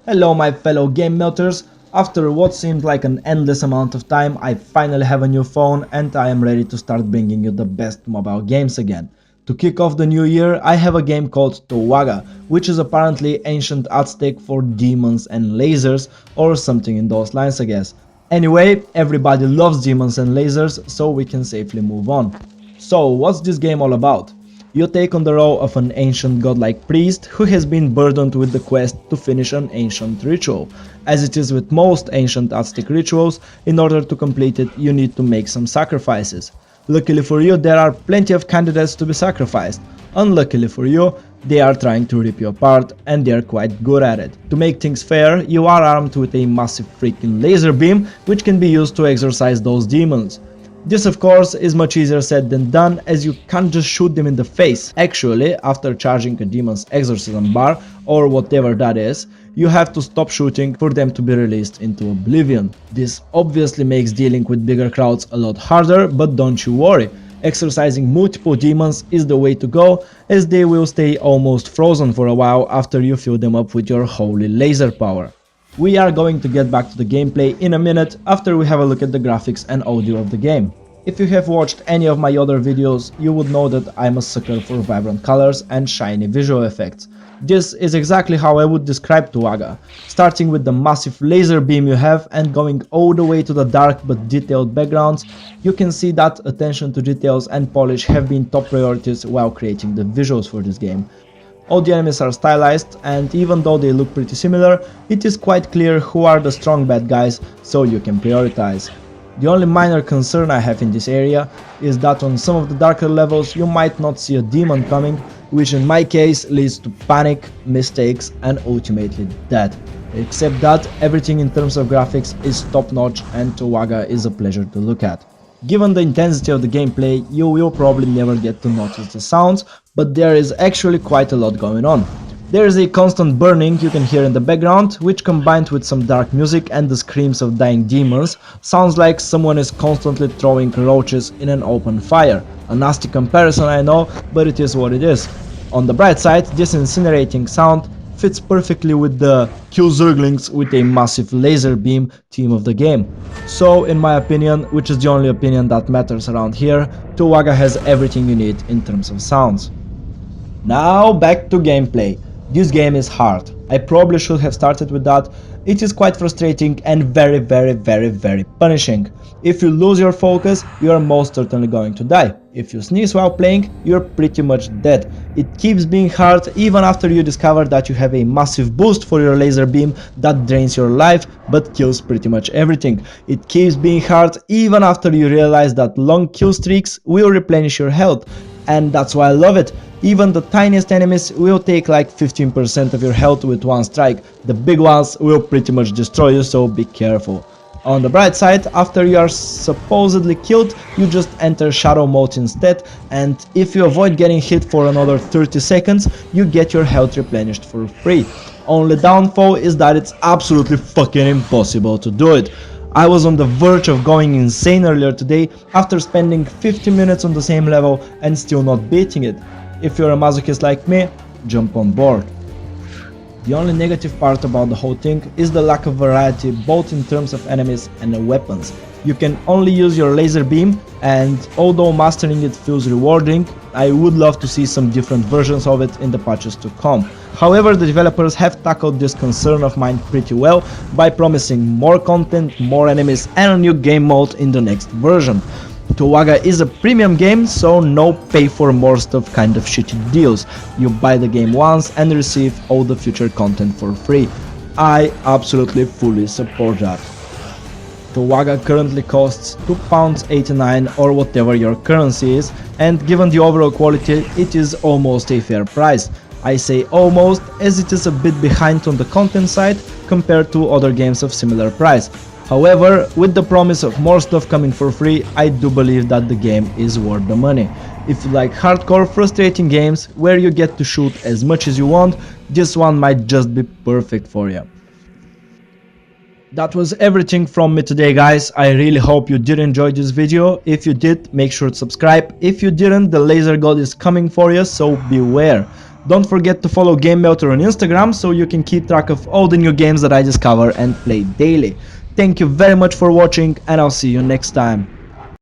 Hello my fellow GameMelters, after what seemed like an endless amount of time, I finally have a new phone and I am ready to start bringing you the best mobile games again. To kick off the new year, I have a game called Towaga, which is apparently ancient Aztec for demons and lasers, or something in those lines I guess. Anyway, everybody loves demons and lasers, so we can safely move on. So, what's this game all about? You take on the role of an ancient godlike priest who has been burdened with the quest to finish an ancient ritual. As it is with most ancient Aztec rituals, in order to complete it you need to make some sacrifices. Luckily for you, there are plenty of candidates to be sacrificed. Unluckily for you, they are trying to rip you apart and they are quite good at it. To make things fair, you are armed with a massive freaking laser beam which can be used to exorcise those demons. This of course is much easier said than done, as you can't just shoot them in the face. Actually, after charging a demon's exorcism bar, or whatever that is, you have to stop shooting for them to be released into oblivion. This obviously makes dealing with bigger crowds a lot harder, but don't you worry. Exorcising multiple demons is the way to go, as they will stay almost frozen for a while after you fill them up with your holy laser power. We are going to get back to the gameplay in a minute after we have a look at the graphics and audio of the game. If you have watched any of my other videos, you would know that I'm a sucker for vibrant colors and shiny visual effects. This is exactly how I would describe Towaga, starting with the massive laser beam you have and going all the way to the dark but detailed backgrounds. You can see that attention to details and polish have been top priorities while creating the visuals for this game. All the enemies are stylized, and even though they look pretty similar, it is quite clear who are the strong bad guys, so you can prioritize. The only minor concern I have in this area is that on some of the darker levels you might not see a demon coming, which in my case leads to panic, mistakes and ultimately death. Except that everything in terms of graphics is top notch and Towaga is a pleasure to look at. Given the intensity of the gameplay, you will probably never get to notice the sounds, but there is actually quite a lot going on. There is a constant burning you can hear in the background, which combined with some dark music and the screams of dying demons, sounds like someone is constantly throwing roaches in an open fire. A nasty comparison I know, but it is what it is. On the bright side, this incinerating sound fits perfectly with the kill zerglings with a massive laser beam theme of the game. So in my opinion, which is the only opinion that matters around here, Towaga has everything you need in terms of sounds. Now back to gameplay. This game is hard. I probably should have started with that. It is quite frustrating and very punishing. If you lose your focus, you are most certainly going to die. If you sneeze while playing, you're pretty much dead. It keeps being hard even after you discover that you have a massive boost for your laser beam that drains your life but kills pretty much everything. It keeps being hard even after you realize that long kill streaks will replenish your health. And that's why I love it. Even the tiniest enemies will take like 15% of your health with one strike. The big ones will pretty much destroy you, so be careful. On the bright side, after you are supposedly killed, you just enter shadow mode instead, and if you avoid getting hit for another 30 seconds, you get your health replenished for free. Only downfall is that it's absolutely fucking impossible to do it. I was on the verge of going insane earlier today after spending 50 minutes on the same level and still not beating it. If you're a masochist like me, jump on board. The only negative part about the whole thing is the lack of variety both in terms of enemies and weapons. You can only use your laser beam, and although mastering it feels rewarding, I would love to see some different versions of it in the patches to come. However, the developers have tackled this concern of mine pretty well by promising more content, more enemies and a new game mode in the next version. Towaga is a premium game, so no pay for more stuff kind of shitty deals. You buy the game once and receive all the future content for free. I absolutely fully support that. Towaga currently costs £2.89 or whatever your currency is, and given the overall quality it is almost a fair price. I say almost as it is a bit behind on the content side compared to other games of similar price. However, with the promise of more stuff coming for free, I do believe that the game is worth the money. If you like hardcore, frustrating games where you get to shoot as much as you want, this one might just be perfect for you. That was everything from me today, guys. I really hope you did enjoy this video. If you did, make sure to subscribe. If you didn't, the laser god is coming for you, so beware. Don't forget to follow GameMelter on Instagram so you can keep track of all the new games that I discover and play daily. Thank you very much for watching, and I'll see you next time.